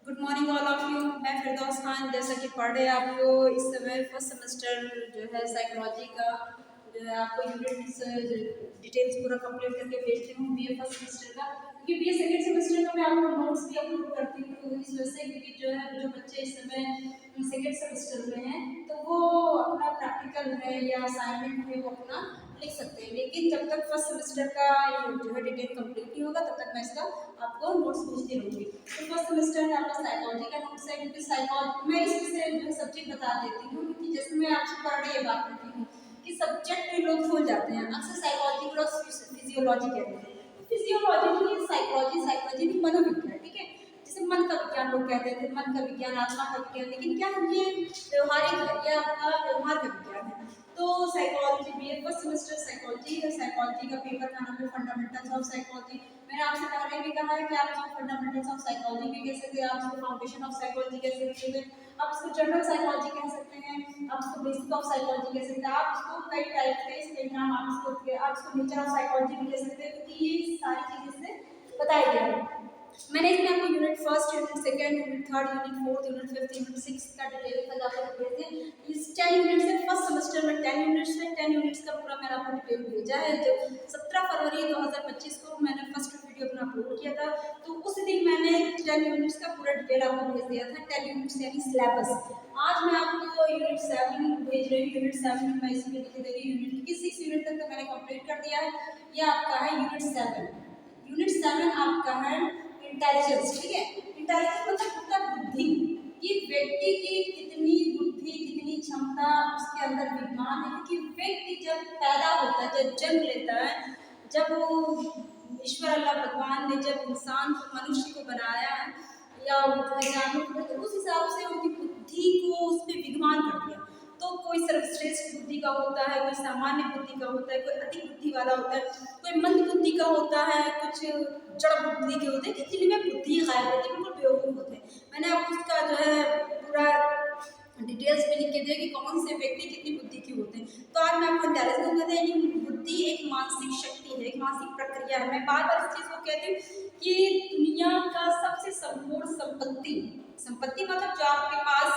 Good morning all of you. मैं फिरदौस खान, जैसा कि पढ़ रहे आपको इस समय फर्स्ट सेमेस्टर जो है साइकोलॉजी का जो है आपको यूनिट डिटेल्स पूरा कंप्लीट करके भेजती हूँ बीए फर्स्ट सेमेस्टर का, क्योंकि बीए सेकेंड सेमेस्टर का मैं आपको नोट्स भी अपलोड करती हूँ इस वजह से, क्योंकि जो है जो बच्चे इस समय सेकेंड सेमेस्टर में हैं तो वो अपना प्रैक्टिकल है या असाइनमेंट है वो अपना लिख सकते हैं, लेकिन जब तक फर्स्ट सेमेस्टर का जो है डिटेल कंप्लीट नहीं होगा तब तक मैं इसका आपको नोट्स भेजती रहूँगी। तो फर्स्ट सेमेस्टर में आपका साइकोलॉजी का नोट्स है, क्योंकि साइकोलॉजी मैं इससे जो सब्जेक्ट बता देती हूँ, क्योंकि जैसे मैं आपसे पढ़ रही बात करती हूँ कि सब्जेक्ट लोग भूल जाते हैं। अक्सर साइकोलॉजी को फिजियोलॉजी कहते हैं, तो फिजियोलॉजी नहीं साइकोलॉजी, साइकोलॉजी भी मनोविज्ञान, ठीक है। जैसे मन का विज्ञान लोग कहते थे, मन का विज्ञान, आत्मा का विज्ञान, लेकिन क्या ये व्यवहारिक है, यह आपका व्यवहार का विज्ञान है। तो psychology BA first semester psychology है। साइकोलॉजी का पेपर का नाम है फंडामेंटल्स ऑफ साइकोलॉजी। मैंने आपसे पहले भी कहा है कि आप इसको फंडामेंटल्स ऑफ साइकोलॉजी भी कह सकते हैं, आप इसको फाउंडेशन ऑफ साइकोलॉजी कह सकते हैं, आप इसको जनरल साइकोलॉजी कह सकते हैं, आप इसको बेसिक ऑफ साइकोलॉजी कह सकते हैं, आप इसको कई टाइप के इसके नाम आप इसको नेचर ऑफ साइकोलॉजी भी कह सकते हैं, क्योंकि ये सारी चीजें से बताई गई है। मैंने इसमें आपको unit first, unit second, unit third, unit fourth, unit fifth, unit six का डिटेल तक आपको भेज दें। इस 10 यूनिट से फर्स्ट सेमेस्टर में 10 यूनिट्स है, 10 यूनिट्स का पूरा मैंने आपको डिटेल भेजा है। जो 17 फरवरी 2025 को मैंने फर्स्ट वीडियो अपना अपलोड किया था, तो उस दिन मैंने 10 यूनिट्स का पूरा डिटेल आपको भेज दिया था। 10 यूनिट्स यानी सिलेबस। आज मैं आपको यूनिट 7 भेज रही हूँ। यूनिट 7 में मैं इसमें लिख दे रही हूँ यूनिट की 6 यूनिट तक तो मैंने कंप्लीट कर दिया है। यह आपका है यूनिट 7। यूनिट 7 आपका है इंटेलिजेंस, ठीक है। इंटेलिजेंस मतलब होता है बुद्धि, कि व्यक्ति की कितनी बुद्धि, कितनी क्षमता उसके अंदर विद्यमान है। क्योंकि व्यक्ति जब पैदा होता है, जब जन्म लेता है, जब वो ईश्वर अल्लाह भगवान ने जब इंसान को, मनुष्य को बनाया है या जानवर को, तो उस हिसाब से उनकी बुद्धि को उसमें विद्यमान कर दिया। तो कोई सर्वश्रेष्ठ बुद्धि का होता है, कोई सामान्य बुद्धि का होता है, कोई अधिक बुद्धि वाला होता है, कोई मंद बुद्धि का होता है, कुछ जड़ बुद्धि के होते हैं, कि जिनमें बुद्धि गायब होती है, बिल्कुल बेवकूफ होते हैं। मैंने आपको उसका जो है पूरा डिटेल्स में लिख के दिया कि कौन से व्यक्ति कितनी बुद्धि के होते हैं। तो आज मैं आपको इंटेलिजेंस कहते हैं कि बुद्धि एक मानसिक शक्ति है, एक मानसिक प्रक्रिया है। मैं बार बार इस चीज को कहती हूँ कि दुनिया का सबसे संपूर्ण संपत्ति मतलब जो आपके पास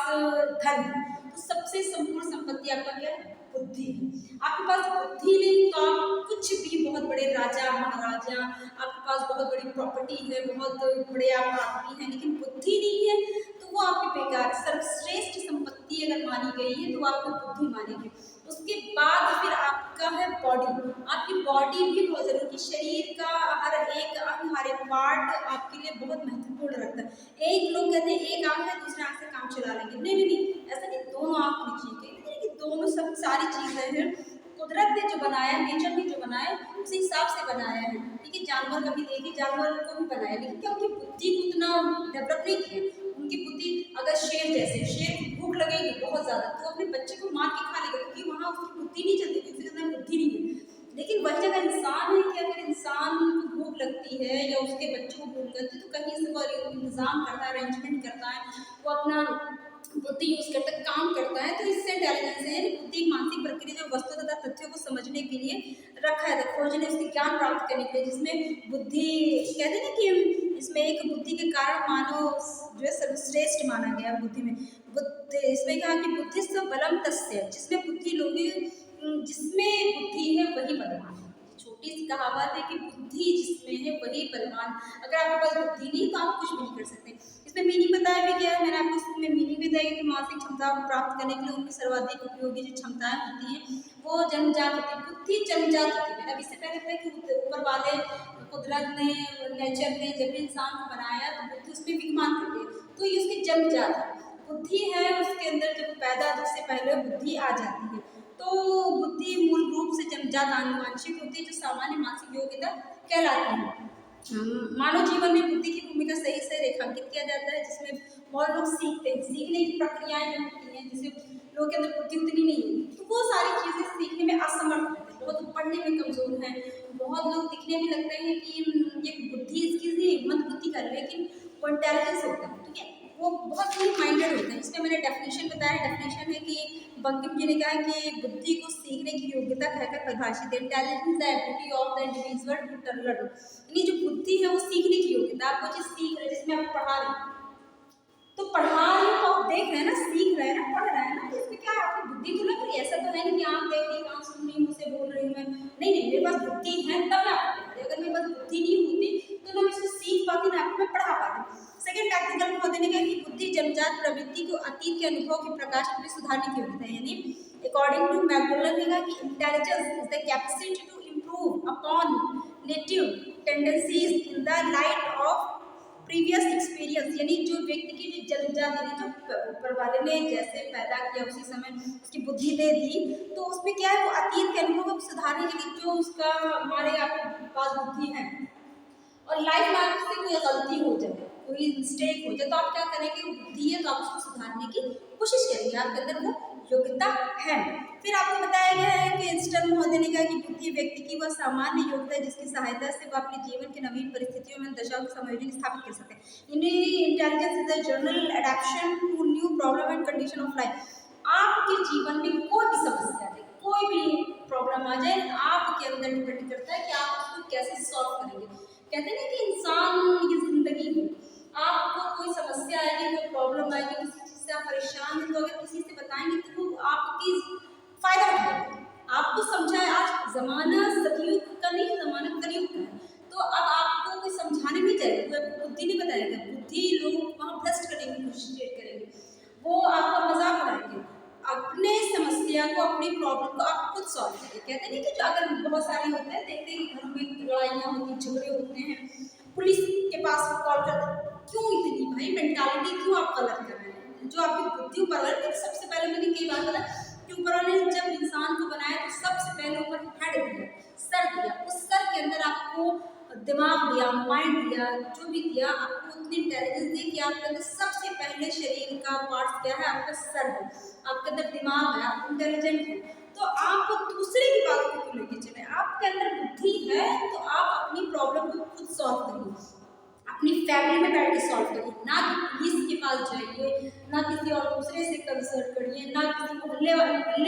धन है, तो सबसे संपूर्ण संपत्ति आपका क्या है? बुद्धि है। आपके पास बुद्धि नहीं तो आप कुछ भी, बहुत बड़े राजा महाराजा, आपके पास बहुत बड़ी प्रॉपर्टी है, बहुत बड़े आप आदमी हैं, लेकिन बुद्धि नहीं है तो वो आपके बेकार। सर्वश्रेष्ठ संपत्ति अगर मानी गई है तो आपको बुद्धि मानेगी। उसके बाद फिर आपका है बॉडी। आपकी बॉडी भी बहुत जरूरी, शरीर का हर एक अंग, हर एक पार्ट आपके लिए बहुत महत्वपूर्ण रखता है। एक लोग कहते हैं एक आंख है, दूसरे आंख से काम चला लेंगे, नहीं, ऐसा नहीं, दोनों आंख होनी चाहिए, कि दोनों सब सारी चीजें हैं। कुदरत ने जो बनाया, नेचर ने जो बनाया, उसी हिसाब से बनाया है। ठीक है, जानवर कभी देखिए, जानवर को भी बनाया, लेकिन क्या उनकी बुद्धि को उतना डेवलप नहीं किया। उनकी बुद्धि, अगर शेर जैसे, शेर को भूख लगेगी बहुत ज्यादा तो अपने बच्चे को मार के खा लेगा, क्योंकि वहां उसकी बुद्धि नहीं चलती, क्योंकि उसके अंदर बुद्धि नहीं है। लेकिन वही जगह इंसान है कि अगर इंसान को भूख लगती है या उसके बच्चों को भूख लगती है, तो कहीं से वो इंतजाम करता है, अरेंजमेंट करता है, वो अपना बुद्धि यूज करता है, काम करता है। तो इससे इंटेलिजेंस है, बुद्धि एक मानसिक प्रक्रिया जो वस्तु तथा तथ्यों को समझने के लिए रखा है, खोजने, उसके ज्ञान प्राप्त करने के लिए, जिसमें बुद्धि कहते हैं ना कि इसमें एक बुद्धि के कारण मानव जो है सर्वश्रेष्ठ माना गया बुद्धि में। बुद्धि इसमें कहा कि बुद्धिस्व बलम तस्य, जिसमें बुद्धि लोगे, जिसमें बुद्धि है वही बलवान है। छोटी सी कहावत है कि बुद्धि जिसमें है वही बलवान। अगर आपके पास बुद्धि नहीं तो आप कुछ भी नहीं कर सकते। इसमें मीनिंग बताया भी गया है, मैंने आपको इसमें मीनिंग बताया कि मानसिक क्षमता को प्राप्त करने के लिए उनकी सर्वाधिक उपयोगी जो क्षमताएं होती हैं वो जन्मजात होती है। बुद्धि जन्मजात होती है। मैंने अभी इससे पहले बताया कि ऊपर वाले कुदरत ने, नेचर ने जब भी इंसान को बनाया तो बुद्धि उसमें विद्यमान करती है, तो ये उसकी जन्मजात है। बुद्धि है उसके अंदर, जब पैदा उससे पहले बुद्धि आ जाती है। तो बुद्धि मूल रूप से जन्मजात आनुवंशिक होती है, जो सामान्य मानसिक योग्यता कहलाती है। मानव जीवन में बुद्धि की भूमिका सही से रेखांकित किया जाता है, जिसमें बहुत लोग सीखते हैं, सीखने की प्रक्रियाएं जो होती हैं, जिसे लोगों के अंदर बुद्धि उतनी नहीं है, तो वो सारी चीजें सीखने में असमर्थ होते हैं, बहुत पढ़ने में कमजोर हैं। बहुत लोग दिखने में लगते हैं कि ये बुद्धि इसकी मंद बुद्धि कर, लेकिन वो इंटेलिजेंस होता है, ठीक है, वो बहुत ही माइंडेड होते हैं। इसमें मैंने डेफिनेशन बताया, डेफिनेशन है कि बंकिम जी ने कहा है कि बुद्धि को सीखने की योग्यता कहकर परिभाषित है। Intelligence the ability of the individual to learn, यानी जो बुद्धि है वो सीखने की योग्यता। आप वो चीज सीख रहे, जिसमें आप पढ़ा रहे हैं, तो पढ़ा रही हो तो आप देख रहे हैं ना, सीख रहे हैं ना, पढ़ रहे हैं ना, तो इसमें क्या है, आपकी बुद्धि तो लग रही है। ऐसा तो है नहीं कि आँख देख रही, कान सुन रही, मुँह से बोल रही हूँ मैं, नहीं नहीं, मेरे पास बुद्धि है तब मैं आपको पढ़ा रही। अगर मेरे पास बुद्धि नहीं होती तो ना मैं इसको सीख पाती, ना आपको मैं पढ़ा पाती। सेकंड प्रैक्टिकल महोदय ने कहा कि बुद्धि जन्मजात प्रवृत्ति को अतीत के अनुभव के प्रकाश में सुधारने की योग्यता है। यानी अकॉर्डिंग टू मैकडोनल्ड ने कहा कि intelligence is the capacity to improve upon native tendencies in the light of previous experience. यानी जो व्यक्ति की जो जन्मजात, यानी जो ऊपर वाले ने जैसे पैदा किया उसी समय उसकी बुद्धि दे दी, तो उसमें क्या है, वो अतीत के अनुभव को सुधारने के लिए जो उसका हमारे आपके पास बुद्धि है, और लाइफ में आपसे कोई गलती हो जाए, कोई मिस्टेक हो जाए, तो आप क्या करेंगे, वो बुद्धि है तो आप उसको सुधारने की कोशिश करेंगे, आपके अंदर वो योग्यता है। फिर आपको बताया गया है कि इंस्टन महोदय ने कहा कि बुद्धि व्यक्ति की वह सामान्य योग्यता है जिसकी सहायता से वह अपने जीवन के नवीन परिस्थितियों में दशाओं को समायोजन स्थापित कर सकते हैं। Intelligence is the general adaptation to new problem and condition of life. आपके जीवन में कोई भी समस्या है, कोई भी प्रॉब्लम आ जाए, आपके अंदर डिपेंड करता है कि आप उसको कैसे सॉल्व करेंगे। कहते हैं कि इंसान की जिंदगी में आपको कोई समस्या आएगी, कोई प्रॉब्लम आएगी, किसी चीज़ से आप परेशान हैं, तो अगर किसी से बताएंगे तो वो आपकी फायदा उठाएगा, आपको समझाए। आज जमाना सतयुग का नहीं, जमाना कलयुग का है, तो अब आपको कोई समझाने नहीं जाएगा, कोई आपको बुद्धि नहीं बताएगा, बुद्धि लोग वहाँ भ्रष्ट करने की कोशिश करेंगे, वो आपका मजाक उड़ाएंगे। अपने समस्या को, अपनी प्रॉब्लम को आप खुद सॉल्व करिए। कहते नहीं कि जो अगर बहुत सारे होते हैं, देखते हैं घरों में लड़ाइयाँ होती, झगड़े होते हैं, पुलिस के पास कॉल करते, क्यों इतनी भाई मेंटालिटी क्यों आप गलत कर रहे हैं, जो आपकी बुद्धि ऊपर वाले ने, सबसे पहले मैंने कई बार बोला कि ऊपर वाले ने जब इंसान को बनाया तो सबसे पहले ऊपर हेड दिया, सर दिया, उस सर के अंदर आपको दिमाग दिया, माइंड दिया, जो भी दिया, आपको उतनी इंटेलिजेंस दी कि आपके अंदर सबसे पहले शरीर का पार्ट क्या है, आपका सर है, आपके अंदर दिमाग है, आप इंटेलिजेंट है, तो आप दूसरे की बात को क्यों लेके चले। आपके अंदर बुद्धि है तो आप अपनी प्रॉब्लम को खुद सॉल्व करिए, अपनी फैमिली में बैठ के सॉल्व करिए, ना कि पुलिस के पास जाइए, ना किसी और दूसरे से कंसल्ट करिए, ना किसी मोहल्ले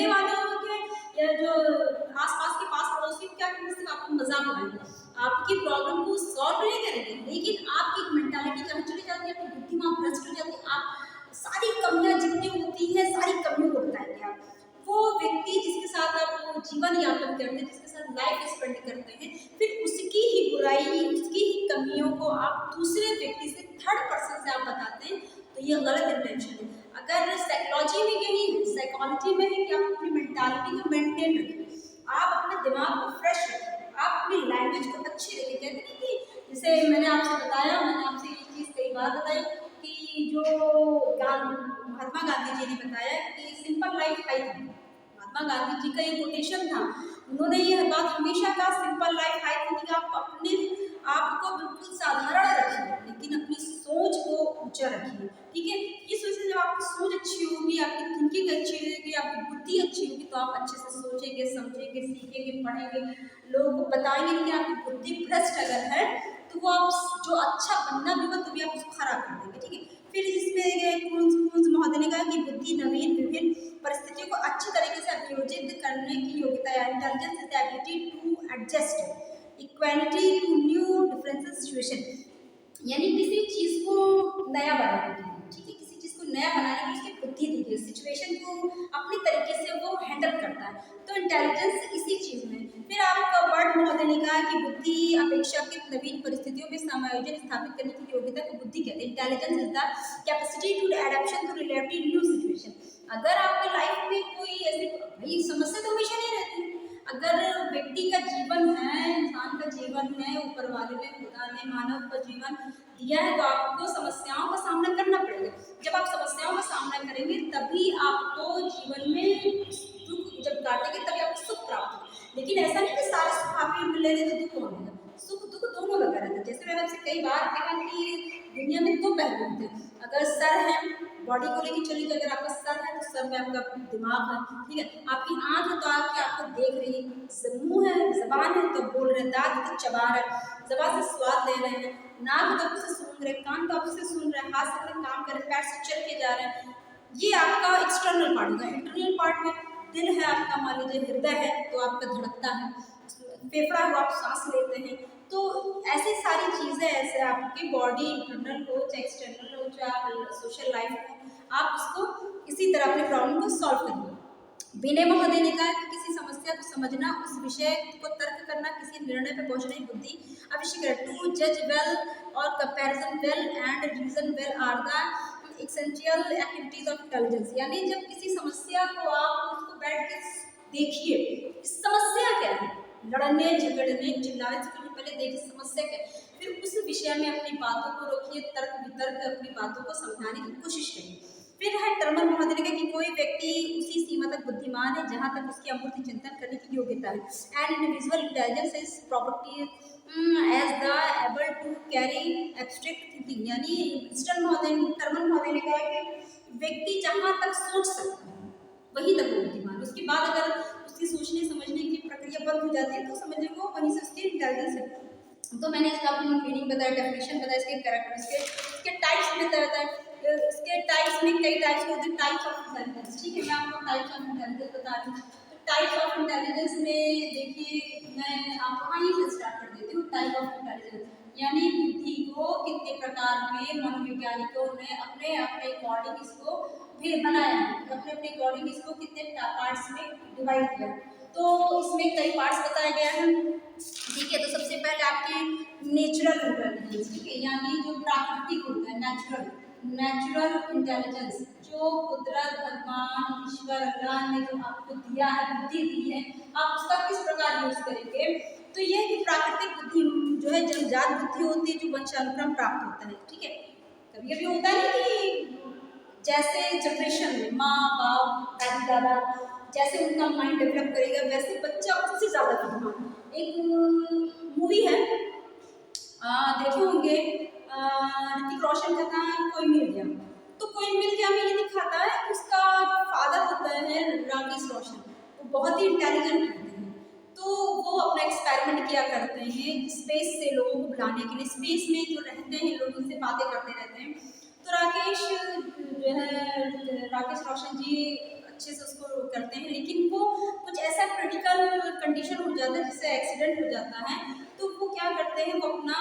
वालों के या जो आसपास के पास पड़ोसी क्या करेंगे, सिर्फ आपको मजाक उड़ाएंगे, आपकी प्रॉब्लम को सॉल्व नहीं करेंगे, लेकिन आपकी मेंटालिटी कहाँ चली जाती है, आपकी बुद्धि वहाँ भ्रष्ट हो जाती है, आप सारी कमियाँ जितनी होती हैं सारी कमियों को बताएंगे आप। वो व्यक्ति जिसके साथ आप जीवन यापन करते हैं, जिसके साथ लाइफ स्पेंड करते हैं, फिर उसकी ही बुराई, उसकी ही कमियों को आप दूसरे व्यक्ति से, थर्ड पर्सन से आप बताते हैं, तो ये गलत इंटेंशन है। अगर साइकोलॉजी में यही है, साइकोलॉजी में है कि आप अपनी मेंटालिटी को मेंटेन रखें, आप अपने दिमाग को फ्रेश रखें, आप अपनी लैंग्वेज को अच्छी रखें। कहते हैं कि जैसे मैंने आपसे बताया, मैंने आपसे ये चीज़ कई बार बताई कि जो महात्मा गांधी जी ने बताया कि simple life high thinking, Mahatma Gandhi ji का ये कोटेशन था, उन्होंने ये बात हमेशा कहा, सिंपल लाइफ हाई थिंकिंग, आप अपने आप को बिल्कुल साधारण रखिए, लेकिन अपनी सोच को ऊंचा रखिए, ठीक है। इस वजह से जब आपकी सोच अच्छी होगी, आपकी थिंकिंग अच्छी होगी, आपकी बुद्धि अच्छी होगी, तो आप अच्छे से सोचेंगे, समझेंगे, सीखेंगे, पढ़ेंगे, लोगों को बताएंगे। लेकिन आपकी बुद्धि भ्रष्ट अगर है तो वो आप जो अच्छा बनना भी हो तो भी आप उसको खराब कर देंगे, ठीक है। फिर इसमें कूंज महोदय ने कहा कि बुद्धि नवीन विभिन्न परिस्थितियों को अच्छी तरीके से अभियोजित करने की योग्यता है। Intelligence is the ability to adjust equality to new differential situation, यानी किसी चीज़ को नया बनाने के लिए, ठीक है, किसी चीज़ को नया बनाने के लिए उसकी बुद्धि दी है, सिचुएशन को अपने तरीके से वो हैंडल करता है, तो इंटेलिजेंस इसी चीज़ में। फिर आपका वर्ड महोदय ने कहा कि बुद्धि अपेक्षाकृत नवीन परिस्थितियों में समायोजन स्थापित करने की योग्यता को बुद्धि कहते हैं। Intelligence is the capacity to adaptation to relative new situation. अगर आपकी लाइफ में कोई ऐसी समस्या तो हमेशा नहीं रहती, अगर व्यक्ति का जीवन है, इंसान का जीवन है, ऊपर वाले ने, खुदा ने मानव का जीवन दिया है, तो आपको समस्याओं का सामना करना पड़ेगा। जब आप समस्याओं का सामना करेंगे तभी आपको जीवन में दुख जब काटेंगे तभी आपको सुख प्राप्त होगा। लेकिन ऐसा नहीं कि सारे सुख आप मिलेंगे तो दुख होगा, सुख दुख दोनों लगा रहता है। जैसे मैंने आपसे कई बार कहा कि दुनिया में दो पहलू होते हैं, अगर सर है, बॉडी को लेकर चलिए, तो अगर आपका सर है तो सर में आपका दिमाग है, ठीक है, आपकी आँख है तो आँख आपको देख रही है, मुंह है, जबान है तो बोल रहे हैं, दांत तो चबा रहे हैं, जबान से स्वाद ले रहे हैं, नाक तो आपसे सुन रहे हैं, कान तो आपसे सुन रहे हैं, हाथ से अपने काम कर रहे हैं, पैर से चल के जा रहे हैं। ये आपका एक्सटर्नल पार्ट होगा। इंटरनल पार्ट में दिल है आपका, मान लीजिए हृदय है तो आपका धड़कता है, फेफड़ा है वो आप सांस लेते हैं, तो ऐसी सारी चीज़ें, ऐसे आपकी बॉडी इंटरनल हो चाहे एक्सटर्नल हो, जो आप सोशल लाइफ में आप उसको इसी तरह अपने प्रॉब्लम को सॉल्व करिए। विनय महोदय ने कहा कि किसी समस्या को समझना, उस विषय को तर्क करना, किसी निर्णय पर पहुंचने की बुद्धि आवश्यक है। टू जज वेल और comparison well and reason well are the essential activities of intelligence. यानी जब किसी समस्या को आप उसको बैठ के देखिए, समस्या क्या है, लड़ने झगड़ने चिल्लाने से पहले देखिए समस्या क्या है, फिर उस विषय में अपनी बातों को रखिए, तर्क वितर्क अपनी बातों को समझाने की कोशिश करिए। फिर है टर्मन महोदय ने कहा कि कोई व्यक्ति उसी सीमा तक बुद्धिमान है जहां तक उसकी अमूर्त चिंतन करने की योग्यता है। And individual intelligence is property as the able to carry abstract thinking. यानी टर्मन महोदय ने कहा कि व्यक्ति जहां तक सोच सकता है वहीं तक बुद्धिमान है, उसके बाद अगर उसकी सोचने समझने की प्रक्रिया बंद हो जाती है तो समझने को वहीं से उसकी इंटेलिजेंस है। तो मैंने इसका अपनी मीनिंग बताया, डेफिनेशन बताया, इसके कैरेक्टरिस्टिक, इसके टाइप्स बताया। इसके टाइप्स में कई टाइप्स होते हैं, टाइप्स ऑफ इंटेलिजेंस। ठीक है, मैं आपको टाइप्स ऑफ इंटेलिजेंस बता रही हूँ। तो टाइप्स ऑफ इंटेलिजेंस में देखिए, मैं आपको वहीं से स्टार्ट कर देती हूँ। टाइप ऑफ इंटेलिजेंस यानी बुद्धि को कितने प्रकार में मनोवैज्ञानिकों ने अपने अपने अकॉर्डिंग इसको भी बनाया है, अपने अपने अकॉर्डिंग इसको कितने पार्ट्स में डिवाइड किया। तो इसमें कई पार्ट्स बताया गया है। ठीक है, तो सबसे पहले आपकी नेचुरल इंटेलिजेंस, ठीक है, यानी जो प्राकृतिक होता है, नेचुरल इंटेलिजेंस, जो कुदरत, भगवान, ईश्वर, अल्लाह ने जो आपको दिया है, बुद्धि दी है, आप उसका किस प्रकार यूज करेंगे। तो ये कि प्राकृतिक बुद्धि जो है जन्मजात बुद्धि होती है, जो वंशानुक्रम प्राप्त होता है। ठीक है, कभी कभी होता है कि जैसे जनरेशन में माँ बाप दादी दादा जैसे उनका माइंड डेवलप करेगा वैसे बच्चा उससे ज़्यादा बुद्धिमान। एक मूवी है, देखे होंगे, ऋतिक रोशन का था कोई मिल गया। तो कोई मिल गया में ये दिखाता है कि उसका जो फादर होता है राकेश रोशन, वो बहुत ही इंटेलिजेंट होते हैं। तो वो अपना एक्सपेरिमेंट किया करते हैं स्पेस से लोगों को बुलाने के लिए, स्पेस में जो रहते हैं लोग उनसे बातें करते रहते हैं। तो राकेश जो है, राकेश रोशन जी अच्छे से उसको करते हैं, लेकिन वो कुछ ऐसा क्रिटिकल कंडीशन हो जाता है जिससे एक्सीडेंट हो जाता है। तो वो क्या करते हैं, वो अपना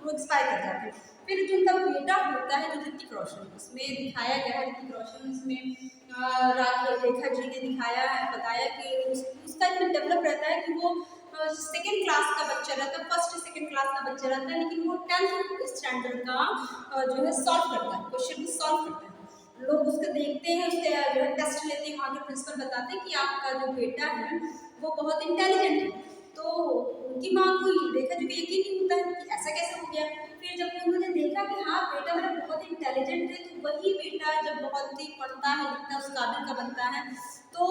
वो एक्सपायर कर जाते हैं। फिर जो उनका बेटा होता है जो ऋतिक रोशन, उसमें दिखाया गया है, ऋतिक रोशन उसमें रेखा जी ने दिखाया है, बताया कि उसका इतना डेवलप रहता है कि वो सेकेंड क्लास का बच्चा रहता है, फर्स्ट सेकेंड क्लास का बच्चा रहता है, लेकिन वो 10th स्टैंडर्ड का जो है सॉल्व करता है, क्वेश्चन को सॉल्व करता है। लोग उसको देखते हैं, उसके जो है टेस्ट लेते हैं, वहाँ के प्रिंसिपल बताते हैं कि आपका जो बेटा है वो बहुत इंटेलिजेंट है। तो उनकी माँ को देखा जो कि यकीन नहीं होता है कि ऐसा कैसे हो गया। फिर जब उन्होंने देखा कि हाँ बेटा मेरा बहुत इंटेलिजेंट है, तो वही बेटा जब बहुत ही पढ़ता है लिखता है उस काबिल का बनता है तो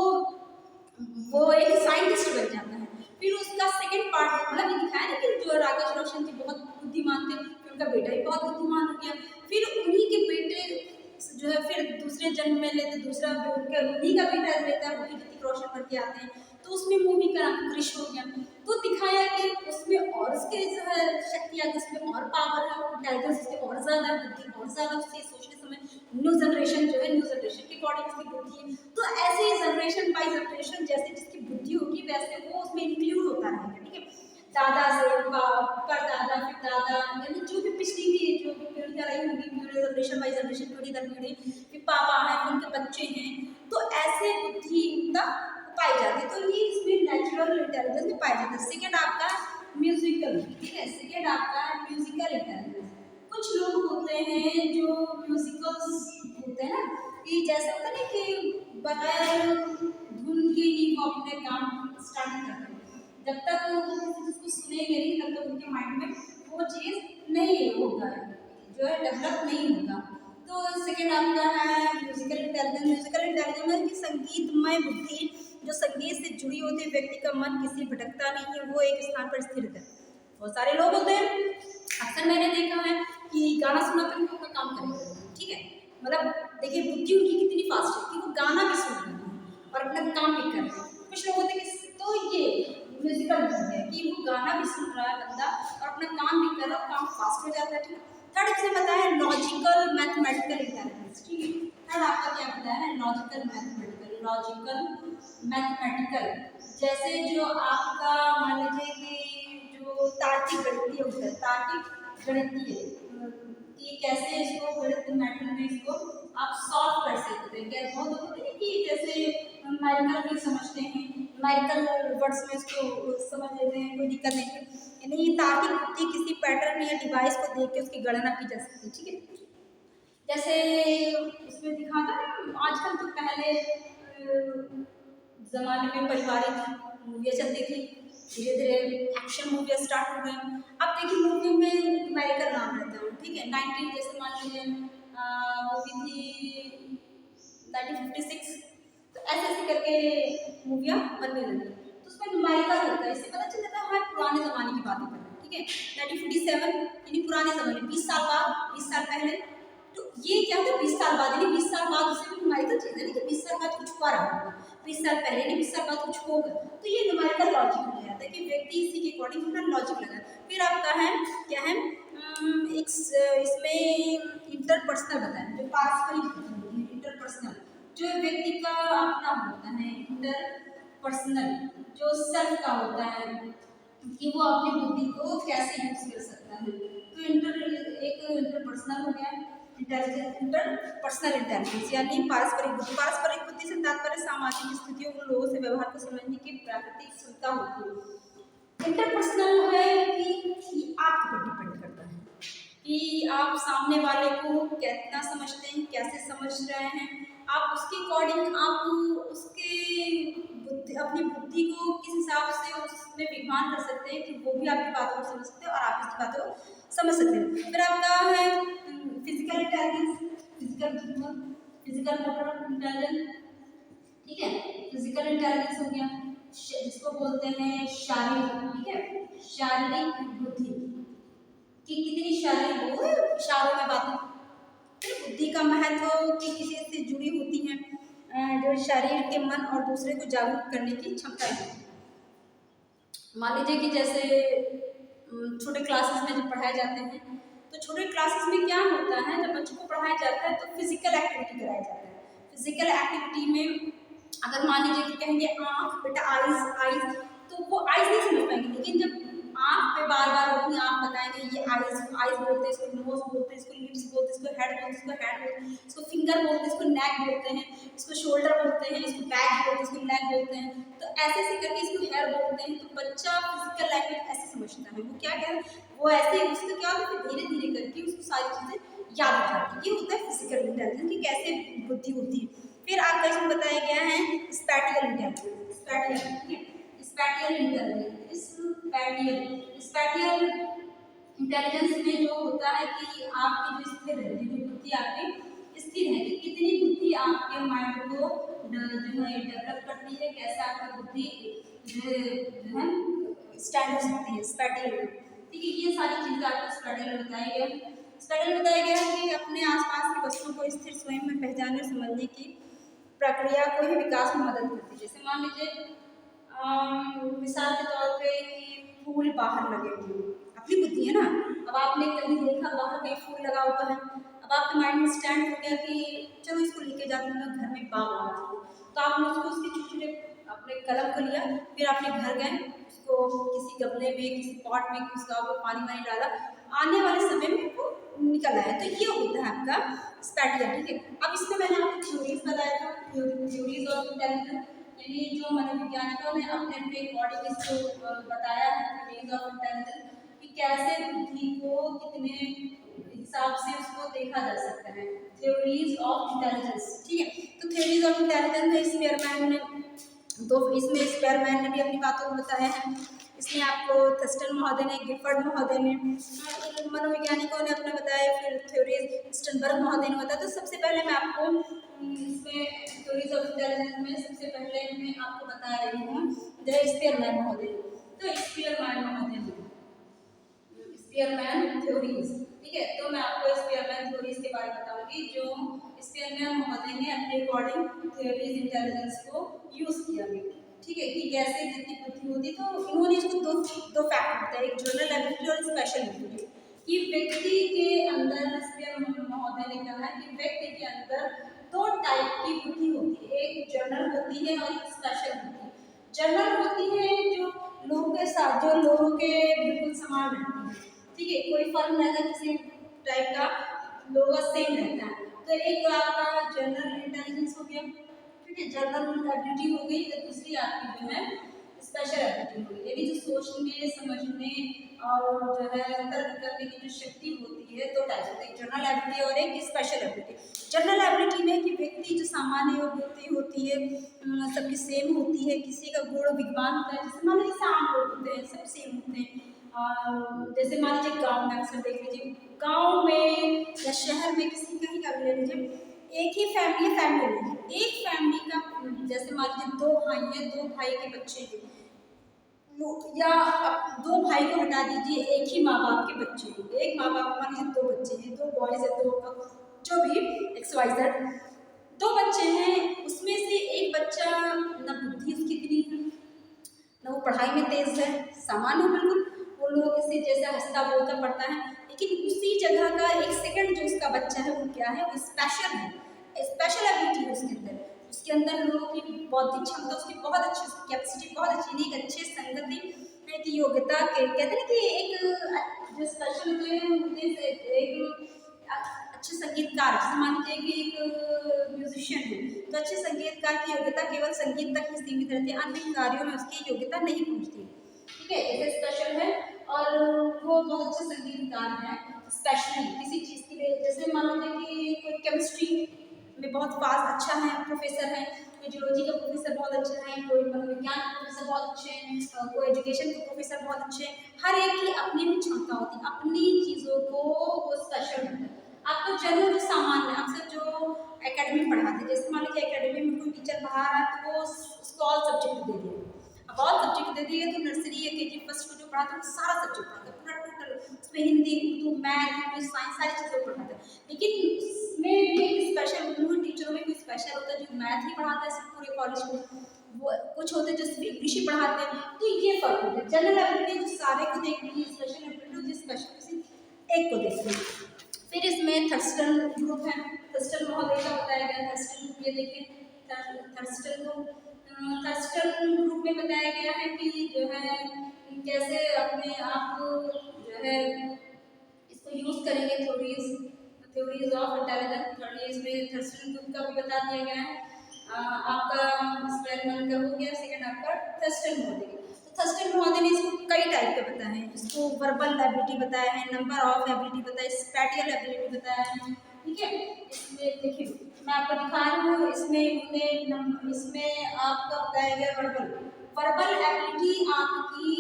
वो एक साइंटिस्ट बन जाता है। फिर उसका सेकंड पार्ट मतलब ये दिखाया ना कि जो राकेश रोशन जी बहुत बुद्धिमान थे, फिर उनका बेटा भी बहुत बुद्धिमान हो गया। फिर उन्हीं के बेटे जो है फिर दूसरे जन्म में लेते, दूसरा उन्हीं का बेटा लेता है, वही ऋतिक रोशन करके आते हैं। तो उसमें मूवी का नाम क्रिश हो गया। तो दिखाया कि उसमें और उसके जो है शक्ति आ गई, उसमें और पावर है, इंटेलिजेंस उसके और ज़्यादा है, बुद्धि और ज़्यादा उससे सोचने समय, न्यू जनरेशन जो है न्यू जनरेशन के अकॉर्डिंग उसकी बुद्धि है। तो ऐसे जनरेशन बाई जनरेशन जैसे जिसकी बुद्धि होगी वैसे वो उसमें इंक्लूड होता रहेगा। ठीक है, दादा से परदादा फिर दादा, यानी जो भी पिछली की जो भी पीढ़ियाँ रही होंगी, पीढ़ी जनरेशन बाई जनरेशन, पीढ़ी दर पीढ़ी, फिर पापा हैं फिर उनके बच्चे हैं, तो ऐसे बुद्धि का पाई जाती है। तो ये इसमें नेचुरल इंटेलिजेंस में पाई जाता है। सेकेंड आपका म्यूजिकल, ठीक है, सेकेंड आपका म्यूजिकल इंटेलिजेंस। कुछ लोग होते हैं जो म्यूजिकल्स होते हैं ना, कि जैसे होता है ना कि बगैर धुन के ही वो अपने काम स्टार्ट करते हैं, जब तक वो किसी चीज़ को सुनेंगे नहीं तब तक उनके माइंड में वो चीज़ नहीं होगा, जो है डेवलप नहीं होगा। तो सेकेंड आपका है म्यूजिकल इंटेलिजेंस। म्यूजिकल इंटेलिजेंस में कि संगीतमय बुद्धि जो संगीत से जुड़ी होती है, व्यक्ति का मन किसी भटकता नहीं है, वो एक स्थान पर स्थिर है। बहुत सारे लोग होते हैं, अक्सर मैंने देखा है कि गाना सुना कर वो अपना काम करेंगे। ठीक है, मतलब देखिए बुद्धि उनकी कितनी फास्ट है कि वो गाना भी सुन रहे हैं और अपना काम भी कर रहे हैं। कुछ लोग होते हैं कि तो ये म्यूजिकल है कि वो गाना भी सुन रहा है बंदा और अपना काम भी कर रहा है, काम फास्ट हो जाता है। ठीक है, थर्ड से बताया है लॉजिकल मैथमेटिकल इंटेलिजेंस। ठीक है, थर्ड आपका क्या बताया है, लॉजिकल मैथमेटिकल। लॉजिकल मैथमेटिकल जैसे जो आपका मान लीजिए कि जो तार्किक गणितीय होता है, तार्किक गणितीय कि कैसे इसको गणित वर्ड्स में इसको समझ लेते हैं, कोई दिक्कत नहीं है। नहीं, तार्किक बुद्धि किसी पैटर्न या डिवाइस को देख के उसकी गणना की जा सकती है, ठीक है। जैसे उसमें दिखाता है आजकल, तो पहले जमाने में पारिवारिक मूवियाँ चलती थी, धीरे धीरे एक्शन मूवियाँ स्टार्ट हो गई। अब देखिए मूवी में न्यूमेरिकल नाम रहता है, ठीक है। 19 जैसे मान लीजिए मूवी थी 1956, तो ऐसे ऐसे करके मूवियाँ बनने लगी, तो उसमें न्यूमेरिकल होता है। इससे पता चल जाता है हमारे पुराने ज़माने की बातें कर रहे हैं, ठीक है। 1947 यानी पुराने ज़माने, 20 साल बाद, 20 साल पहले। तो ये क्या होता है 20 साल बाद, यानी 20 साल बाद उससे भी न्यूमेरिकल चीज़ है ना, कि 20 साल बाद कुछ हुआ रहा होगा, 20 साल पहले यानी 20 साल बाद कुछ होगा, तो ये न्यूमेरिकल लॉजिक हो जाता है कि व्यक्ति इसी के अकॉर्डिंग अपना लॉजिक लगा। फिर आपका है क्या है, एक इसमें इंटरपर्सनल बताया, जो पारस्परिक होती है, इंटरपर्सनल, जो व्यक्ति का अपना होता है, इंटरपर्सनल जो सेल्फ का होता है, कि वो अपनी बुद्धि को कैसे यूज कर सकता है। तो एक इंटरपर्सनल हो गया इंटेलिजेंस, इंटरपर्सनल इंटेलिजेंस यानी पारस्परिक बुद्धि। पारस्परिक बुद्धि से तात्पर्य सामाजिक स्थितियों, उन लोगों से व्यवहार को समझने की प्राकृतिक क्षमता होती है। इंटरपर्सनल है कि आपके ऊपर डिपेंड करता है कि आप सामने वाले को कितना समझते हैं, कैसे समझ रहे हैं, आप उसके अकॉर्डिंग आप उसके अपनी बुद्धि को किस हिसाब से उसमें विद्वान कर सकते हैं कि वो भी आपकी बातों को समझ सकते हैं और आप इसकी बातों को समझ सकते हैं। फिर आपका है physical intelligence, physical motor intelligence, ठीक है। फिजिकल इंटेलिजेंस हो गया, जिसको बोलते हैं शारीरिक, ठीक है, शारीरिक बुद्धि कि कितनी शारीरिक हो, इशारों में बातें। फिर बुद्धि का महत्व कि किसी से जुड़ी होती है, जो शरीर के मन और दूसरे को जागरूक करने की क्षमता है। मान लीजिए कि जैसे छोटे क्लासेस में जब पढ़ाए जाते हैं, तो छोटे क्लासेस में क्या होता है, जब बच्चों को पढ़ाया जाता है तो फिजिकल एक्टिविटी कराया जाता है। फिजिकल एक्टिविटी में अगर मान लीजिए कि कहेंगे आँख, बेटा आइज आइज, तो वो आइज नहीं समझ पाएंगे, लेकिन जब आँख पे बार बार अपनी आँख बताएंगे, ये आइज आइज बोलते हैं, इसको नोज बोलते हैं, इसको लिप्स बोलते हैं, इसको हेड बोलते हैं, इसको हैंड बोलते हैं, इसको फिंगर बोलते हैं, इसको नेक बोलते हैं, इसको शोल्डर बोलते हैं, इसको बैक बोलते हैं, इसको लेग बोलते हैं। तो ऐसे ऐसे करके इसको हेयर बोलते हैं। तो बच्चा फिजिकल लैंग्वेज ऐसे समझता है, वो क्या कह रहा है, वो ऐसे उसका क्या होता है, धीरे धीरे करके उसको सारी चीज़ें याद हो जाती है। ये होता है फिजिकल इंटेलिजेंस की कैसे बुद्धि होती है। फिर आपका इसमें बताया गया है spatial intelligence, spatial intelligence, spatial intelligence में जो होता है कि आपकी जो स्थिर है, जो बुद्धि आपकी स्थिर है, कि कितनी बुद्धि आपके माइंड को जो है डेवलप करती है, कैसे आपकी बुद्धि जो है स्टैंड हो सकती है स्पैटियल। ठीक है, ये सारी चीज़ें आपको स्पैटियल में बताया गया है। स्पैटियल में बताया गया है कि अपने आसपास की वस्तुओं को स्थिर स्वयं में पहचानने और समझने की प्रक्रिया को ही विकास में मदद करती है। जैसे मान लीजिए मिसाल के तौर पे कि फूल बाहर लगे हुए, अपनी बुद्धि है ना, अब आपने कहीं देखा बाहर कहीं फूल लगा हुआ है, अब आपके माइंड में स्टैंड हो गया कि चलो इसको लेके जाते हैं, घर में बाग लगाती हूँ। तो आपने उसको उसके छोटे छोटे अपने कलम को लिया, फिर अपने घर गए, उसको किसी गमले में किसी पॉट में उसका पानी वानी डाला, आने वाले समय में वो निकल आया। तो ये होता है आपका स्पैटियल। ठीक है, अब इसमें मैंने आपको थ्योरीज बताया था, थ्योरीज ऑफ इंटेलिजेंस, यानी जो मनोवैज्ञानिकों ने अपने अपने अकॉर्डिंग इसको बताया है, थ्योरीज ऑफ इंटेलिजेंस, कि कैसे बुद्धि को कितने हिसाब से उसको देखा जा सकता है, थ्योरीज ऑफ इंटेलिजेंस। ठीक है, तो थ्योरीज ऑफ इंटेलिजेंस में स्पीयरमैन ने तो इसमें स्पीयरमैन ने भी अपनी बातों को बताया है, इसमें आपको थर्स्टन महोदय ने, गिफर्ड महोदय ने, मनोवैज्ञानिकों ने अपने बताया, फिर थ्योरीज स्टनबर्ग महोदय ने बताया। तो सबसे पहले मैं आपको इसमें थ्योरीज ऑफ इंटेलिजेंस में सबसे पहले मैं आपको बता रही हूँ जो स्पीयरमैन महोदय। तो स्पीयरमैन महोदय ने स्पीयरमैन थ्योरीज, ठीक है, तो मैं आपको स्पीयरमैन थ्योरीज के बारे में बताऊंगी, जो स्पीयरमैन महोदय ने अपने अकॉर्डिंग थ्योरीज इंटेलिजेंस को यूज किया। ठीक है, कि कैसे जितनी बुद्धि होती, तो इन्होंने इसको दो फैक्टर बताया, एक जनरल एबिलिटी और स्पेशल एबिलिटी, कि व्यक्ति के अंदर स्पीयरमैन महोदय ने कहा है कि व्यक्ति के अंदर दो टाइप की बुद्धि होती है, एक जनरल होती है और एक स्पेशल होती है। जनरल होती है जो लोगों के साथ, जो लोगों के बिल्कुल समान रहती है, ठीक है, कोई फर्क नहीं रहता, किसी टाइप का लोगों का सेम रहता है। तो एक आपका जनरल इंटेलिजेंस हो गया, ठीक है, जनरल एबिलिटी हो गई, और दूसरी आपकी जो है स्पेशल एबिलिटी होगी, यानी जो सोचने समझने और जो है तर्क करने की जो शक्ति होती है, दो टाइप होती है, जनरल एबिलिटी और एक स्पेशल एबिलिटी। जनरल एबिलिटी में कि व्यक्ति जो सामान्य योग्यता होती है सबकी सेम होती है, किसी का गुण विद्वान होता है, जैसे मान लीजिए आम लोग होते हैं सब सेम होते हैं। जैसे मान लीजिए गाँव में अक्सर देख लीजिए, गाँव में या शहर में किसी कहीं का भी ले लीजिए, एक ही फैमिली एक फैमिली का, जैसे मान लीजिए दो भाई हैं, दो भाई के बच्चे हैं, या दो भाई को हटा दीजिए, एक ही माँ बाप के बच्चे हैं, एक माँ बाप मान लीजिए दो बच्चे हैं, दो बॉयज है, दो जो भी XYZ दो बच्चे हैं, उसमें से एक बच्चा न बुद्धि उसकी इतनी है, न वो पढ़ाई में तेज है, सामान्य बिल्कुल वो लोगों से जैसे हंसता बोलता पढ़ता है, लेकिन उसी जगह का एक सेकंड जो उसका बच्चा है वो क्या है, वो स्पेशल है, स्पेशल एबिलिटी है उसके अंदर लोगों की बौद्धिक क्षमता उसकी बहुत अच्छी, उसकी कैपेसिटी बहुत अच्छी, एक अच्छे संगति की योग्यता के कहते हैं कि एक जो स्पेशल एक अच्छे संगीतकार, जैसे मान लीजिए कि एक म्यूजिशियन है तो अच्छे संगीतकार की योग्यता केवल संगीत तक ही सीमित रहती है, अन्य कार्यों में उसकी योग्यता नहीं पहुंचती, ठीक है, जैसे स्पेशल है और वो बहुत अच्छे संगीतकार हैं, स्पेशली किसी चीज़ के लिए, जैसे मान लीजिए कि कोई केमिस्ट्री में बहुत फास्ट अच्छा है प्रोफेसर है, कोई जियोलॉजी का प्रोफेसर बहुत अच्छा है, कोई मनोविज्ञान का प्रोफेसर बहुत अच्छे हैं, कोई एजुकेशन के प्रोफेसर बहुत अच्छे हैं, हर एक की अपनी भी क्षमता होती है, अपनी चीज़ों को वो स्पेशल होता है। आपको जनरल जो सामान्य अक्सर जो एकेडमी पढ़ाते हैं, जैसे मान लीजिए एकेडमी में कोई टीचर पढ़ा रहा है तो वो उसको ऑल सब्जेक्ट दे दिए, अब ऑल सब्जेक्ट दे दिए तो नर्सरी या KG फर्स्ट को जो पढ़ाते हैं वो सारा सब्जेक्ट पढ़ाते हैं, पूरा टोटल उसमें Hindi Urdu math English science सारी चीज़ें पढ़ाते हैं, लेकिन उसमें भी एक स्पेशल उन टीचरों में कोई स्पेशल होता है जो मैथ ही पढ़ाता है सिर्फ पूरे कॉलेज में, वो कुछ होते हैं जो सिर्फ इंग्लिश ही पढ़ाते हैं, तो ये फर्क होता है। जनरल एबिलिटी जो सारे को देखती है, स्पेशल एबिलिटी जो स्पेशल किसी एक को देखती है। फिर इसमें थर्स्टन ग्रुप है, थर्स्टन महोदय का बताया गया, थर्स्टन ग्रुप ये देखिए, थर्स्टन ग्रुप में बताया गया है कि जो है कैसे अपने आप को जो है इसको यूज करेंगे, थ्योरीज ऑफ इंटेलिजेंस, इसमें थर्स्टन ग्रुप का भी बता दिया गया है। आपका एक्सपेरिमेंट का हो गया, सेकंड आपका थर्स्टन महोदय, थर्स्टन महोदय ने इसको कई टाइप के बताया है, इसको वर्बल एबिलिटी बताया है, नंबर ऑफ एबिलिटी बताया है, स्पैटियल एबिलिटी बताया है, ठीक है। इसमें देखिए मैं आपको दिखा रही हूँ, इसमें आपका बताया गया वर्बल एबिलिटी आपकी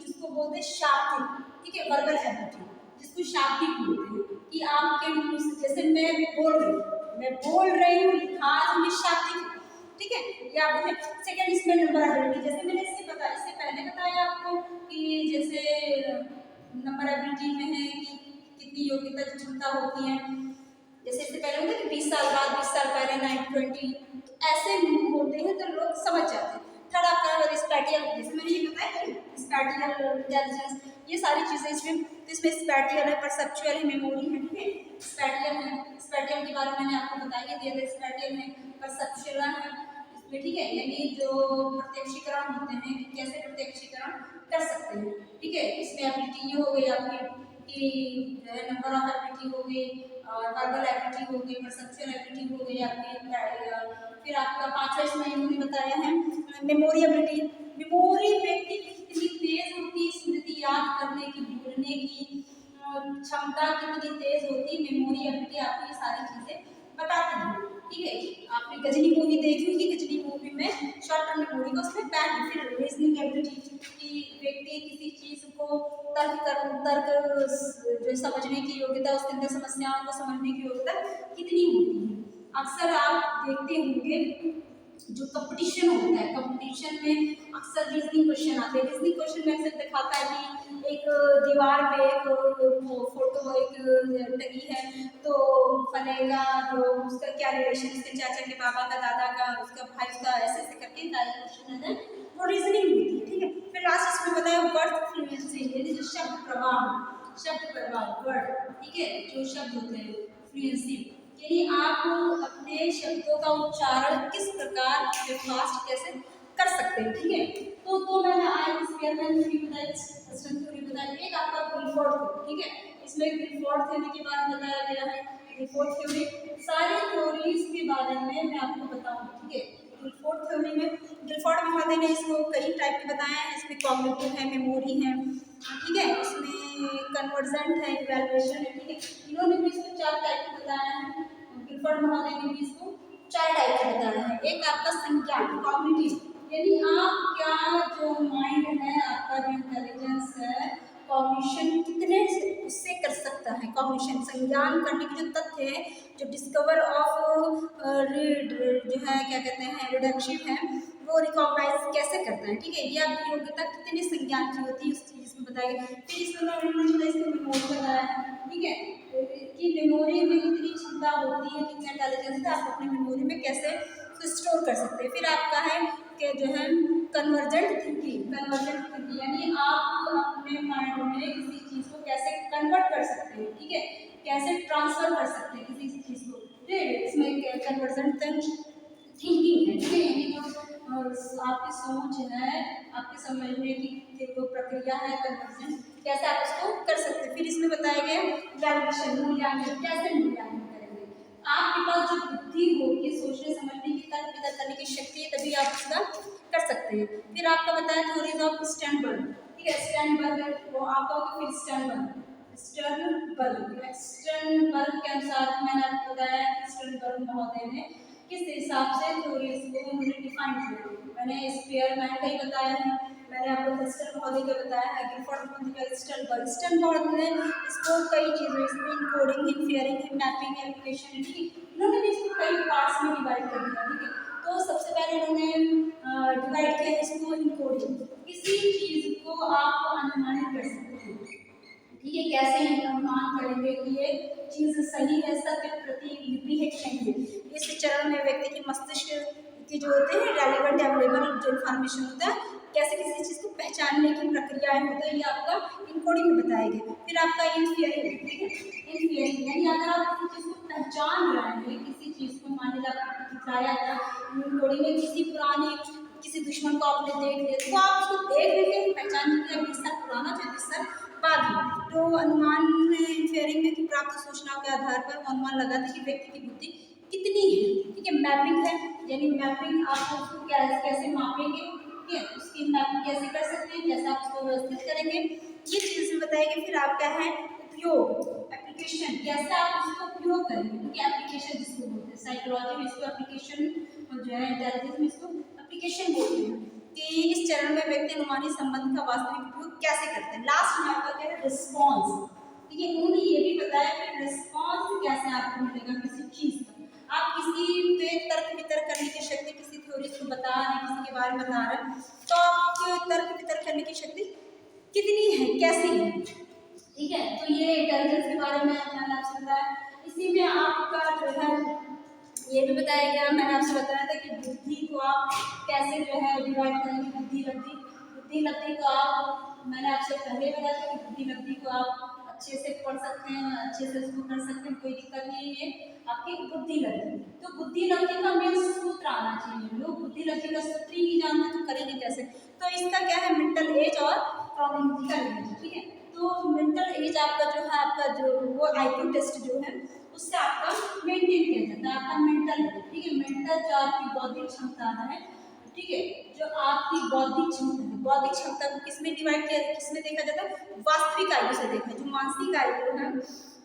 जिसको बोलते हैं शाब्दिक, ठीक है, वर्बल एबिलिटी जिसको शाब्दिक बोलते हैं कि आपके मुंह से, जैसे मैं बोल रही हूँ लिखास में शाब्दिक, ठीक है, ये आपको है। सेकंड इसमें नंबर एबिलिटी, जैसे मैंने इससे पहले बताया आपको कि जैसे नंबर एबिलिटी में है कि कितनी योग्यता की क्षमता होती है, जैसे इससे पहले होता है कि 20 साल बाद 20 साल पहले 920, तो ऐसे होते हैं तो लोग समझ जाते हैं। थर्ड आपका स्पैटियल, जैसे मैंने ये बताया स्पैटियल इंटेलिजेंस, ये सारी चीज़ें इसमें स्पैटियल है, परसेप्चुअल है, मेमोरी है, ठीक है, स्पैटियल है, स्पैटियल के बारे में मैंने आपको बताया दिया था, स्पैटियल है, परसेप्चुअल है इसमें, ठीक है, यानी जो प्रत्यक्षीकरण होते हैं कि कैसे प्रत्यक्षीकरण कर सकते हैं, ठीक है, इसमें एबिलिटी ये हो गई आपकी कि नंबर ऑफ एबिलिटी हो गई और वर्बल एबिलिटी हो गई, परसेप्चुअल एबिलिटी हो गई आपकी, फिर आपका पांचवा इसमें इन्होंने बताया है मेमोरी एबिलिटी, मेमोरी व्यक्ति की कितनी तेज होती, स्मृति याद करने की, भूलने की क्षमता कितनी तेज होती, मेमोरी एबिलिटी आपको ये सारी चीजें बताती है, ठीक है। आपने गजनी मूवी देखी होगी, गजनी मूवी में शॉर्ट टर्म मेमोरी को उसमें बैक फिर रीजनिंग एबिलिटी की व्यक्ति किसी चीज को तर्क जो समझने की योग्यता, उसके अंदर समस्याओं को समझने की योग्यता कितनी होती है। अक्सर आप देखते होंगे जो कंपटीशन होता है, कंपटीशन में अक्सर रीजनिंग क्वेश्चन आते हैं, रीजनिंग क्वेश्चन में अक्सर दिखाता है कि एक दीवार पे एक फोटो एक टंगी है तो फले का जो उसका क्या रिलेशन, उसके चाचा के पापा का, दादा का, उसका भाई, उसका ऐसे ऐसे करके क्वेश्चन है, वो रीजनिंग होती है, ठीक है। फिर लास्ट इसमें बताया वर्ड फ्लुएंसी, यानी जो शब्द प्रवाह वर्ड, ठीक है, जो शब्द होते हैं फ्लुएंसी, यानी आप अपने शब्दों का उच्चारण किस प्रकार फास्ट कैसे कर सकते हैं, ठीक है। तो मैंने आज स्पेयरमैन थ्योरी बताई, थर्स्टन थ्योरी बताई, एक आपका गुलफोर्ड थ्योरी, ठीक है, इसमें गुलफोर्ड थ्योरी के बारे में बताया गया है, गुलफोर्ड थ्योरी, सारी थ्योरीज के बारे में मैं आपको बताऊंगी, ठीक है। गुलफोर्ड थ्योरी में गिलफोर्ड महोदय महोदय ने इसको कई टाइप के बताए हैं। इसमें कॉग्निटिव है, मेमोरी है, ठीक है, इसमें कन्वर्जेंट है, इवैल्यूएशन है, ठीक है। इन्होंने भी इसको 4 टाइप के बताया है। गिलफोर्ड महोदय ने भी इसको 4 टाइप के बताया है। एक आपका संज्ञान कॉग्निटिव, यानी आपका जो माइंड है, आपका जो इंटेलिजेंस है, कॉग्निशन कितने उससे कर सकता है। कॉग्निशन संज्ञान करने के जो तथ्य है, जो डिस्कवर ऑफ जो है क्या कहते हैं रिडक्शन है, वो रिकॉग्नाइज कैसे करता है, ठीक है। ये आपकी योग्यता कितने संज्ञान की होती है उस चीज़ में बताएगा। फिर इसमें मेमोरी बताया है, ठीक है, कि मेमोरी में कितनी क्षमता होती है, कितना इंटेलिजेंस है, आप अपनी मेमोरी में कैसे स्टोर कर सकते हैं। फिर आपका है कि जो है कन्वर्जेंट थिंकिंग, यानी आप अपने माइंड में किसी चीज़ को कैसे कन्वर्ट कर सकते हैं, ठीक है, कैसे ट्रांसफर कर सकते हैं किसी चीज़ को, ठीक है। इसमें कन्वर्जेंट थिंकिंग है, ठीक है, यानी जो आपकी सोच है, आपके समझने की जो प्रक्रिया है कन्वर्जेंट, कैसे आप उसको कर सकते हैं। फिर इसमें बताया गया वैल्यूएशन, मूल्यांकन, कैसे मूल्यांकन करेंगे। आपके पास जो बुद्धि होगी, सोचने समझने की, तर्क वितर्क करने की शक्ति है, तभी आप इसका कर सकते हैं। फिर आपका बताया थ्योरीज ऑफ स्टर्नबर्ग, ठीक है, स्टर्नबर्ग वो आपका होगा। फिर स्टर्नबर्ग के अनुसार मैंने आपको बताया कि स्टर्नबर्ग महोदय ने किस हिसाब से थ्योरीज को उन्होंने डिफाइन किया। मैंने स्पेयरमैन का ही बताया है, मैंने आपको थर्स्टन महोदय का बताया है, गिलफोर्ड महोदय का, स्टर्नबर्ग ने इसको कई चीज़ों, इसमें इनकोडिंग, इनफेयरिंग, मैपिंग, एप्लीकेशन, ठीक है, इन्होंने भी इसको कई पार्ट्स में डिवाइड कर दिया, ठीक है। तो सबसे पहले इन्होंने डिवाइड किया इसको इनकोडिंग, किसी चीज़ को आप अनुमानित कर सकते हैं, ठीक है, कैसे अनुमान करेंगे कि ये चीज़ सही है, सत्य, प्रतिलिपि है कि नहीं है। इस चरण में व्यक्ति की मस्तिष्क की जो होते हैं रेलिवेंट अवेलेबल जो इन्फॉर्मेशन होता है, कैसे किसी चीज़ को पहचानने की प्रक्रियाएं होती है, ये आपका इनकोडिंग में बताया गया। फिर आपका इनफियरिंग, ठीक है, इनफियरिंग यानी अगर आप किसी चीज़ को पहचान रहे हैं, किसी चीज़ को मान लीजिए आपको दिखाया गया इनकोडिंग में, किसी दुश्मन को आपने देख लिया, तो आप उसको देख लेके पहचान लीजिए 20 साल पुराना, 30 साल बाद। तो अनुमान में इनफेयरिंग में कि प्राप्त सूचनाओं के आधार पर वो अनुमान लगाते कि व्यक्ति की बुद्धि कितनी है, ठीक है। मैपिंग है, यानी मैपिंग आप उसको कैसे मापेंगे, ठीक है, उसकी मैपिंग कैसे कर सकते हैं, कैसे आप उसको व्यवस्थित करेंगे, ये चीज़ बताएगी। फिर आपका है उपयोग, एप्लीकेशन, कैसे आप उसको उपयोग करेंगे, ठीक है, एप्लीकेशन जिसको बोलते हैं, साइकोलॉजी में इसको एप्लीकेशन, और जो है इंटेलिजेंस में इसको एप्लीकेशन बोलते हैं, कि इस चरण में व्यक्ति अनुमानी संबंध का वास्तविक उपयोग कैसे करते हैं। लास्ट में आपका क्या है रिस्पॉन्स, ठीक है, उन्होंने ये भी बताया कि रिस्पॉन्स कैसे आपको मिलेगा किसी चीज़ का। आप किसी पे तर्क वितर्क करने की शक्ति, किसी थ्योरी को बता रहे हैं, किसी के बारे में बता रहे हैं, तो आपके तर्क वितर्क करने की शक्ति कितनी है, कैसी है, ठीक है। तो ये इंटेलिजेंस के बारे में मैंने आपसे बताया। इसी में आपका जो है ये भी बताया गया, मैंने आपसे बताया था कि बुद्धि को आप कैसे जो है डिवाइड करेंगे, बुद्धि लब्धि को आप, मैंने आपसे पहले बताया था कि बुद्धि लब्धि को आप अच्छे से पढ़ सकते हैं, अच्छे से उसको कर सकते हैं, कोई दिक्कत नहीं है आपकी बुद्धि लब्धि। तो बुद्धि लब्धि का मेन सूत्र आना चाहिए, लोग बुद्धि लब्धि का सूत्र ही नहीं जानते तो करेंगे कैसे। तो इसका क्या है मेंटल एज और क्रोनोलॉजिकल एज, ठीक है। तो मेंटल एज आपका जो है, आपका जो वो IQ टेस्ट जो है उससे आपका मेंटेन किया जाता है, आपका मेंटल, ठीक है, मेंटल जो आपकी बौद्धिक क्षमता है, ठीक है, जो आपकी बौद्धिक क्षमता है, बौद्धिक क्षमता को किसमें डिवाइड किया, किसमें देखा जाता है, वास्तविक आयु से देखा। जो मानसिक आयु है,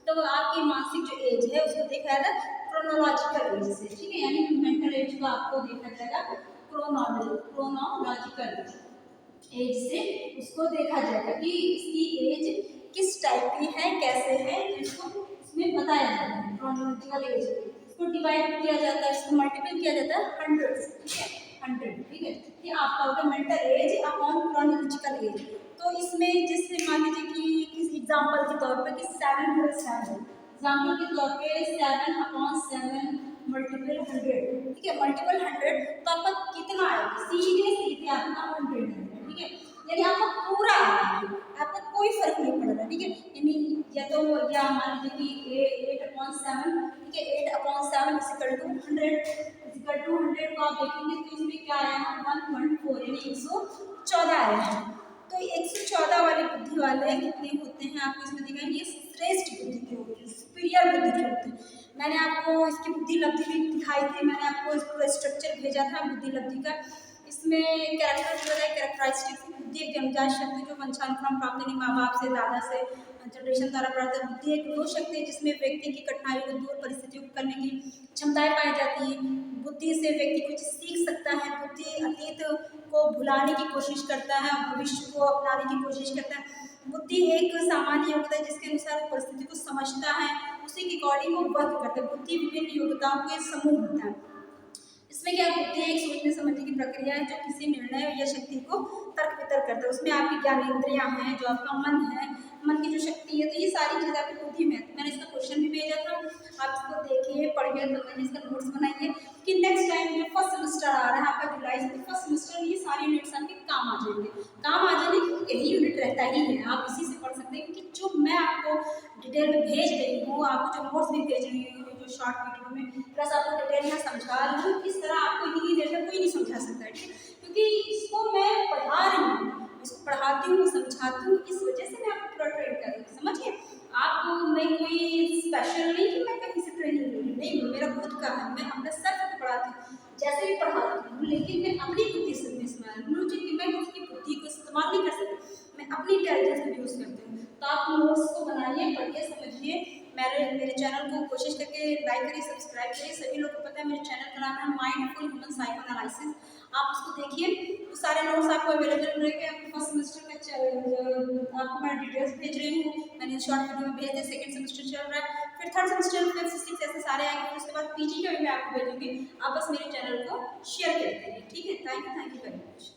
तो आपकी मानसिक जो एज है उसको देखा जाता है क्रोनोलॉजिकल एज से, ठीक है, यानी मेंटल एज को आपको देखा जाएगा क्रोनोलॉजिकल एज से उसको देखा जाएगा कि इसकी एज किस टाइप की है, कैसे है, इसको इसमें बताया जाता है। क्रोनोलॉजिकल एज इसको डिवाइड किया जाता है, इसको मल्टीपल किया जाता है 100 से, ठीक है, 100, ठीक है। ये आपका होगा mental as upon chronological age. तो इसमें जैसे मान लीजिए कि किस एग्जांपल के तौर पे कि 7 एग्जांपल के तौर पे 7/7 मल्टीपल 100, ठीक है, मल्टीपल 100, तो आपका कितना आएगा, सीधे आपका 100 है, ठीक है, यानी आपका पूरा आपका कोई फर्क नहीं पड़ रहा, ठीक है, यानी या मान लीजिए कि 8/7, ठीक है, 8/7 = 100 को आप देखेंगे तो इसमें क्या आया है 1.4 यानी 114 आया है। तो 114 वाली बुद्धि वाले कितने होते हैं आपको इसमें दिखाएंगे, ये श्रेष्ठ बुद्धि के होते हैं, सुपीरियर बुद्धि के होते हैं। मैंने आपको इसकी बुद्धि लब्धि भी दिखाई थी, मैंने आपको इसको स्ट्रक्चर भेजा था बुद्धि लब्धि का। इस इसमें कैरेक्टर जो है कैरेक्टरिस्टिक बुद्धि एक जन्मजात शक्ति जो वंशानुक्रम प्राप्त नहीं माँ बाप से दादा से जनरेशन द्वारा प्राप्त बुद्धि एक वो शक्ति है जिसमें व्यक्ति की कठिनाइयों को दूर परिस्थितियों को करने की क्षमताएं पाई जाती है। बुद्धि से व्यक्ति कुछ सीख सकता है। बुद्धि अतीत को भुलाने की कोशिश करता है और भविष्य को अपनाने की कोशिश करता है। बुद्धि एक सामान्य योग्यता है जिसके अनुसार वो परिस्थिति को समझता है, उसी के अकॉर्डिंग वो वर्क करता है। बुद्धि विभिन्न योग्यताओं के समूह होता है। इसमें क्या बुद्धि एक सोचने समझने की प्रक्रिया है जो किसी निर्णय या शक्ति को तर्क वितर्क करता है। उसमें आपकी ज्ञानेंद्रियां हैं, जो आपका मन है, मन की जो शक्ति है, तो ये सारी चीज़ आपकी बुद्धि में है। तो मैंने इसका क्वेश्चन भी भेजा था, आप इसको देखिए, पढ़िए, समझिए, इसका नोट्स बनाइए कि नेक्स्ट टाइम जो फर्स्ट सेमेस्टर आ रहा है आपका जुलाई से, तो फर्स्ट सेमेस्टर में ये सारी यूनिट्स आपके काम आ जाएंगे। काम आ जाने की यही यूनिट रहता ही है, आप इसी से पढ़ सकते हैं क्योंकि जो मैं आपको डिटेल में भेज रही हूँ, आपको जो नोट्स भी भेज रही हूँ जो शॉर्ट वीडियो में, प्लस आपको डिटेल में समझा रही हूँ, इस तरह आपको इतनी देर में कोई नहीं समझा सकता है, ठीक है? क्योंकि इसको मैं पढ़ा रही हूँ, इसको पढ़ाती हूँ, समझाती हूँ, इस वजह से मैं आपको पूरा ट्रेन कर रही हूँ, समझिए? आप मैं कोई स्पेशल नहीं कि मैं कहीं से ट्रेनिंग ले रही हूँ, नहीं, मेरा खुद का है, मैं अपने सेल्फ को पढ़ाती हूँ, जैसे भी पढ़ाती हूँ, लेकिन मैं अपनी बुद्धि से इसमें मुझे कि मैं उसकी बुद्धि को इस्तेमाल नहीं कर सकती, मैं अपनी इंटेलिजेंस को यूज़ करती हूँ। तो आप नोट्स को बनाइए, पढ़िए, समझिए। मेरे चैनल को कोशिश करके लाइक करिए, सब्सक्राइब करिए। सभी लोगों को पता है मेरे चैनल का नाम है माइंडफुल ह्यूमन साइको एनालिसिस। आप उसको देखिए, तो सारे नोट्स आपको अवेलेबल रहेंगे। आपके फर्स्ट सेमेस्टर का आपको मैं डिटेल्स भेज रही हूँ, मैंने शॉर्ट वीडियो में भेज दिया। सेकंड सेमेस्टर चल रहा है, फिर थर्ड सेमेस्टर, फिफ्थ, सिक्स ऐसे सारे आएंगे, फिर उसके बाद पीजी का भी मैं आपको भेजूंगी। आप बस मेरे चैनल को शेयर करते रहिए, ठीक है? Thank you very much.